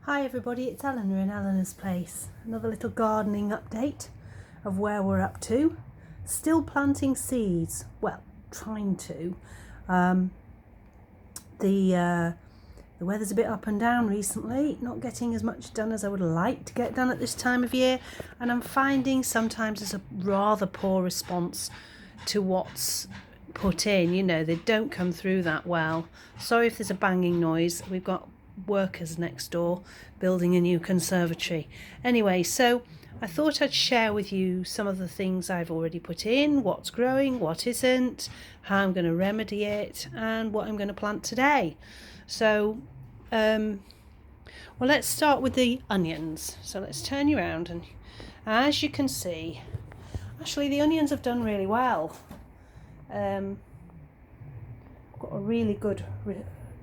Hi everybody, it's Eleanor in Eleanor's Place. Another little gardening update of where we're up to. Still planting seeds, well, trying to. The weather's a bit up and down recently, not getting as much done as I would like to get done at this time of year, and I'm finding sometimes there's a rather poor response to what's put in. You know, they don't come through that well. Sorry if there's a banging noise. We've got workers next door building a new conservatory. Anyway, so I thought I'd share with you some of the things I've already put in, what's growing, what isn't, how I'm going to remedy it, and what I'm going to plant today. So well, let's start with the onions. So let's turn you around, and as you can see, actually the onions have done really well. I've got a really good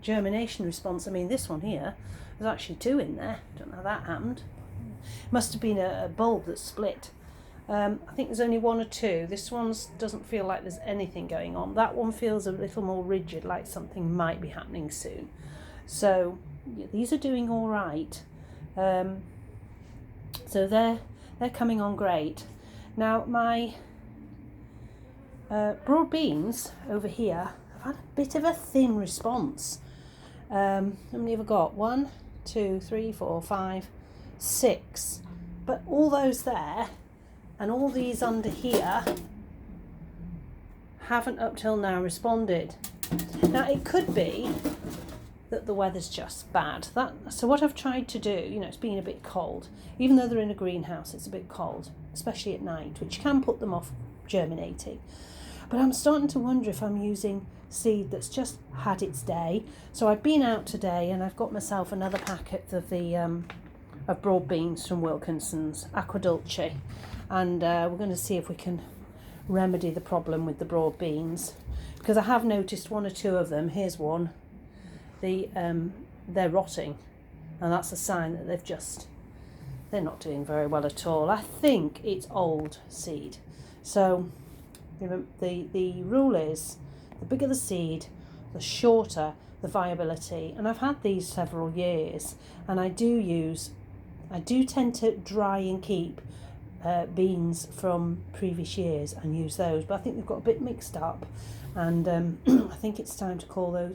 germination response. I mean, this one here, there's actually two in there. Don't know how that happened. Must have been a bulb that split. I think there's only one or two. This one doesn't feel like there's anything going on. That one feels a little more rigid, like something might be happening soon. So yeah, these are doing all right. So they're coming on great. Now my broad beans over here have had a bit of a thin response. How many have I got? 1, 2, 3, 4, 5, 6. But all those there and all these under here haven't up till now responded. Now it could be that the weather's just bad. So what I've tried to do, you know, it's been a bit cold. Even though they're in a greenhouse, it's a bit cold, especially at night, which can put them off germinating. But I'm starting to wonder if I'm using seed that's just had its day. So I've been out today and I've got myself another packet of the of broad beans from Wilkinson's Aquadulce, and we're going to see if we can remedy the problem with the broad beans, because I have noticed one or two of them. Here's one. They're rotting, and that's a sign that they're not doing very well at all. I think it's old seed. So the rule is, the bigger the seed, the shorter the viability. And I've had these several years, and I do tend to dry and keep beans from previous years and use those, but I think they've got a bit mixed up, and I think it's time to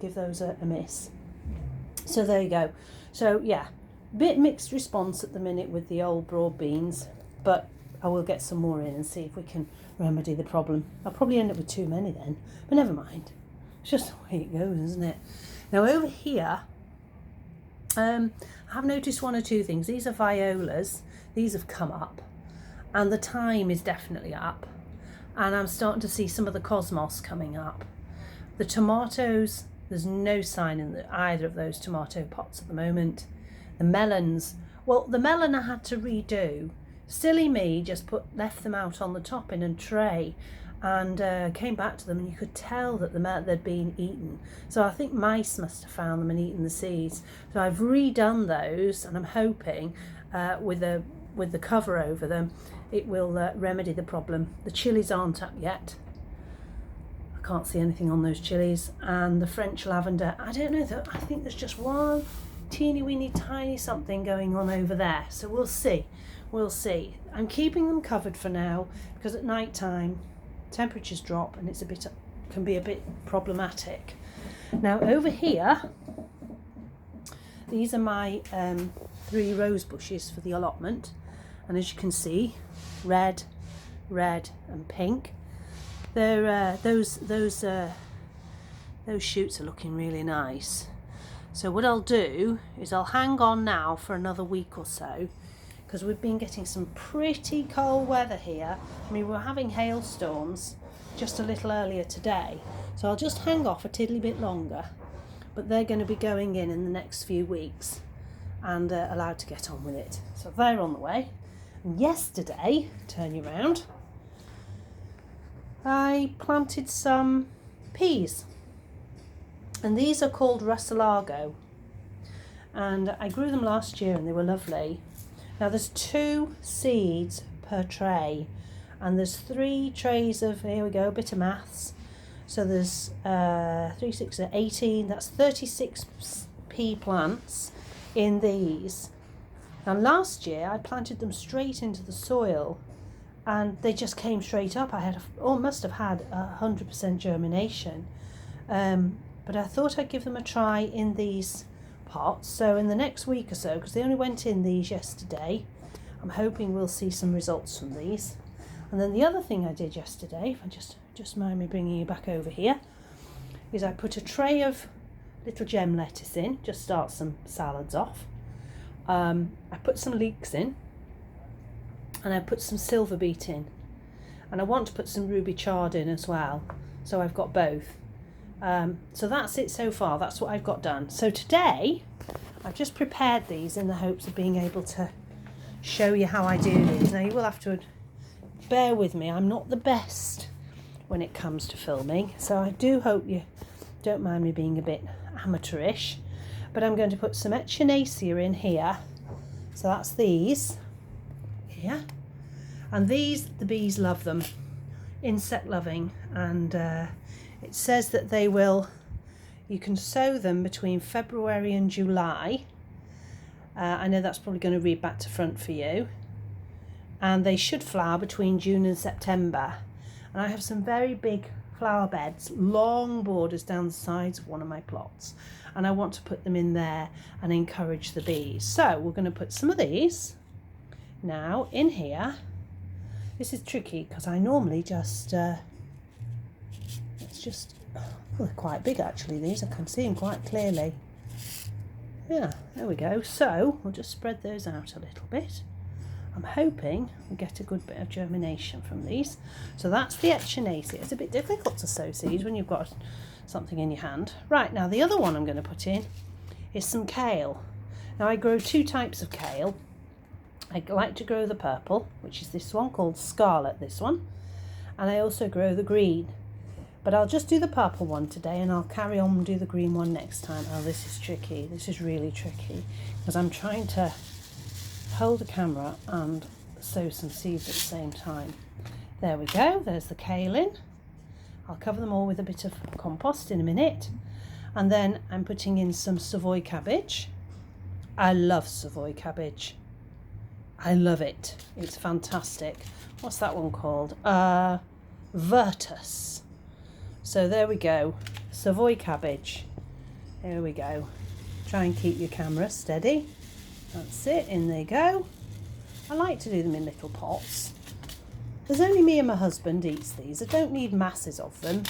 give those a miss. So there you go. So yeah, bit mixed response at the minute with the old broad beans, but I will get some more in and see if we can remedy the problem. I'll probably end up with too many then, but never mind. It's just the way it goes, isn't it? Now over here, I have noticed one or two things. These are violas. These have come up, and the thyme is definitely up, and I'm starting to see some of the cosmos coming up. The tomatoes, there's no sign in either of those tomato pots at the moment. The melons, well, the melon I had to redo. Silly me, just left them out on the top in a tray, and came back to them, and you could tell that they'd been eaten. So I think mice must have found them and eaten the seeds. So I've redone those, and I'm hoping with the cover over them, it will remedy the problem. The chilies aren't up yet. I can't see anything on those chilies. And the French lavender, I don't know, I think there's just one teeny weeny tiny something going on over there. So we'll see. I'm keeping them covered for now, because at night time temperatures drop and can be a bit problematic. Now over here, these are my 3 rose bushes for the allotment, and as you can see, red and pink. They're those shoots are looking really nice. So what I'll do is I'll hang on now for another week or so, because we've been getting some pretty cold weather here. I mean, we're having hailstorms just a little earlier today, so I'll just hang off a tiddly bit longer, but they're going to be going in the next few weeks and allowed to get on with it. So they're on the way. And yesterday, turn you around, I planted some peas, and these are called Russelago, and I grew them last year and they were lovely. Now there's 2 seeds per tray, and there's 3 trays of, here we go, a bit of maths. So there's 3, 6, 18, that's 36 pea plants in these. Now last year I planted them straight into the soil and they just came straight up. I had must have had 100% germination, but I thought I'd give them a try in these pots. So in the next week or so, because they only went in these yesterday, I'm hoping we'll see some results from these. And then the other thing I did yesterday, if I just mind me bringing you back over here, is I put a tray of little gem lettuce in, just start some salads off. I put some leeks in, and I put some silver beet in, and I want to put some ruby chard in as well, so I've got both. So that's it so far, that's what I've got done. So today I've just prepared these in the hopes of being able to show you how I do these. Now you will have to bear with me, I'm not the best when it comes to filming, so I do hope you don't mind me being a bit amateurish. But I'm going to put some echinacea in here, so that's these here, and these, the bees love them, insect loving, and it says that they will, you can sow them between February and July. I know that's probably going to read back to front for you, and they should flower between June and September. And I have some very big flower beds, long borders down the sides of one of my plots, and I want to put them in there and encourage the bees. So we're going to put some of these now in here. This is tricky because I normally just well, they're quite big actually, these, I can see them quite clearly. Yeah, there we go. So we'll just spread those out a little bit. I'm hoping we get a good bit of germination from these. So that's the echinacea. It's a bit difficult to sow seeds when you've got something in your hand. Right, now the other one I'm going to put in is some kale. Now I grow two types of kale. I like to grow the purple, which is this one called Scarlet, this one. And I also grow the green. But I'll just do the purple one today and I'll carry on and do the green one next time. Oh, this is tricky. This is really tricky because I'm trying to hold the camera and sow some seeds at the same time. There we go, there's the kale in. I'll cover them all with a bit of compost in a minute. And then I'm putting in some Savoy cabbage. I love Savoy cabbage. I love it. It's fantastic. What's that one called? Virtus. So there we go. Savoy cabbage. Here we go. Try and keep your camera steady. That's it, in they go. I like to do them in little pots. There's only me and my husband eats these. I don't need masses of them,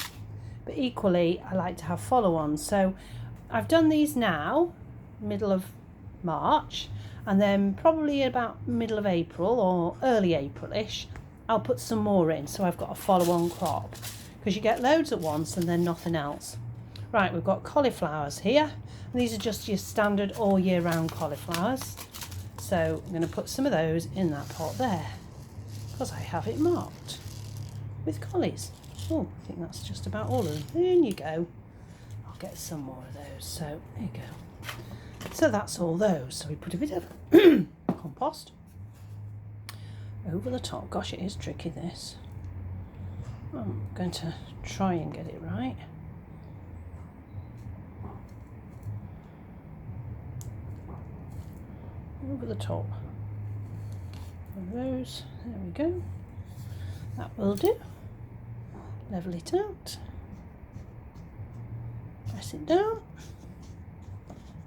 but equally I like to have follow-ons. So I've done these now, middle of March, and then probably about middle of April or early April-ish, I'll put some more in, so I've got a follow-on crop, because you get loads at once and then nothing else. Right, we've got cauliflowers here. These are just your standard all year round cauliflowers. So I'm going to put some of those in that pot there because I have it marked with collies. Oh, I think that's just about all of them. In you go. I'll get some more of those. So there you go. So that's all those. So we put a bit of compost over the top. Gosh, it is tricky this. I'm going to try and get it right. Over the top of those, there we go, that will do. Level it out, press it down,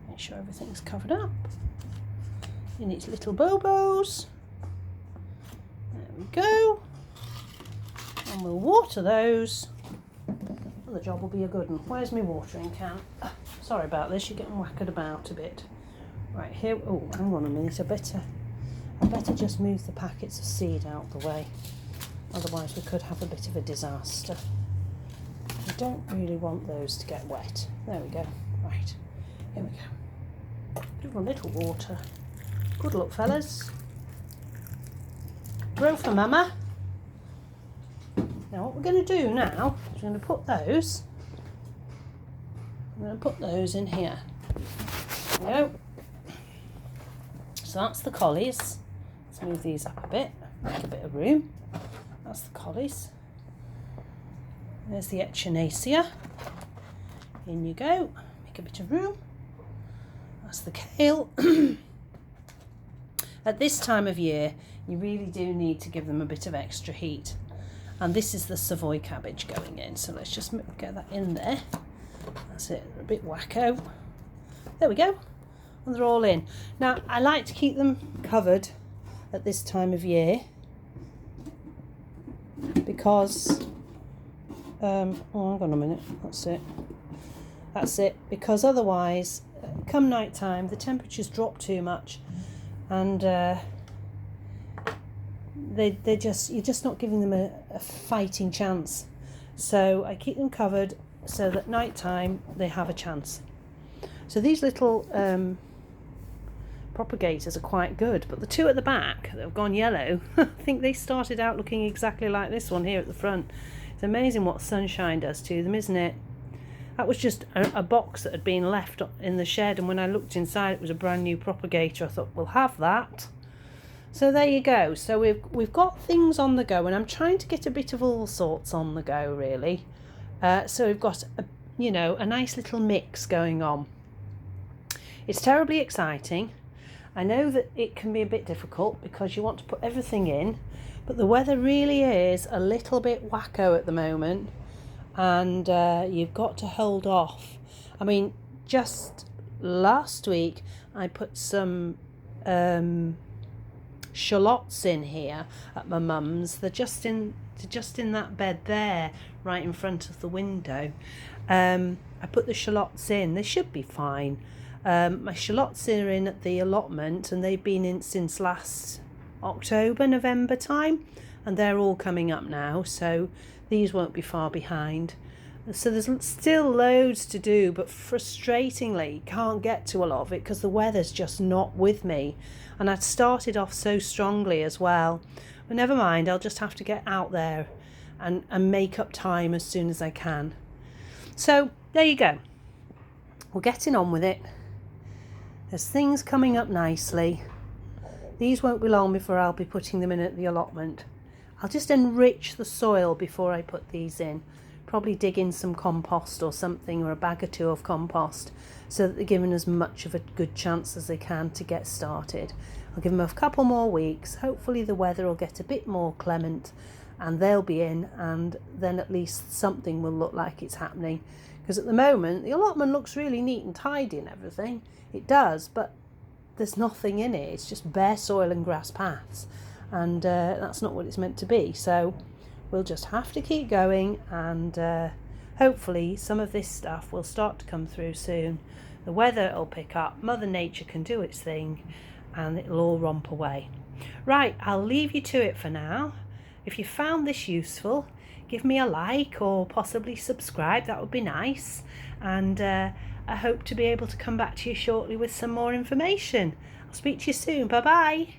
make sure everything's covered up in its little bobos. There we go, and we'll water those and the job will be a good one. Where's my watering can? Sorry about this, you're getting whacked about a bit. Right here, oh, hang on a minute, I better just move the packets of seed out the way, otherwise we could have a bit of a disaster. We don't really want those to get wet. There we go. Right, here we go. Give them a little water. Good luck, fellas. Grow for mama. Now what we're going to do now is we're going to put those, I'm going to put those in here. There we go. So that's the collies. Let's move these up a bit, make a bit of room. That's the collies. There's the echinacea. In you go, make a bit of room. That's the kale. At this time of year, you really do need to give them a bit of extra heat. And this is the Savoy cabbage going in. So let's just get that in there. That's it, a bit wacko. There we go. And they're all in. Now, I like to keep them covered at this time of year because, oh, hang on a minute, that's it, because otherwise, come night time, the temperatures drop too much and you're just not giving them a fighting chance. So I keep them covered so that night time they have a chance. So these little propagators are quite good, but the two at the back that have gone yellow, I think they started out looking exactly like this one here at the front. It's amazing what sunshine does to them, isn't it? That was just a box that had been left in the shed, and when I looked inside it was a brand new propagator. I thought, we'll have that. So there you go. So we've got things on the go, and I'm trying to get a bit of all sorts on the go, really. So we've got a nice little mix going on. It's terribly exciting. I know that it can be a bit difficult because you want to put everything in, but the weather really is a little bit wacko at the moment, and you've got to hold off. I mean, just last week I put some shallots in here at my mum's. They're just in that bed there, right in front of the window. I put the shallots in. They should be fine. My shallots are in at the allotment, and they've been in since last October, November time, and they're all coming up now, so these won't be far behind. So there's still loads to do, but frustratingly can't get to a lot of it because the weather's just not with me, and I'd started off so strongly as well. But never mind, I'll just have to get out there and make up time as soon as I can. So there you go, we're getting on with it. There's things coming up nicely. These won't be long before I'll be putting them in at the allotment. I'll just enrich the soil before I put these in. Probably dig in some compost or something, or a bag or two of compost, so that they're given as much of a good chance as they can to get started. I'll give them a couple more weeks. Hopefully the weather will get a bit more clement and they'll be in, and then at least something will look like it's happening. Because at the moment the allotment looks really neat and tidy and everything. It does, but there's nothing in it. It's just bare soil and grass paths, and that's not what it's meant to be. So we'll just have to keep going, and hopefully some of this stuff will start to come through soon. The weather will pick up, Mother Nature can do its thing, and it'll all romp away. Right, I'll leave you to it for now. If you found this useful, give me a like or possibly subscribe. That would be nice. And I hope to be able to come back to you shortly with some more information. I'll speak to you soon. Bye bye.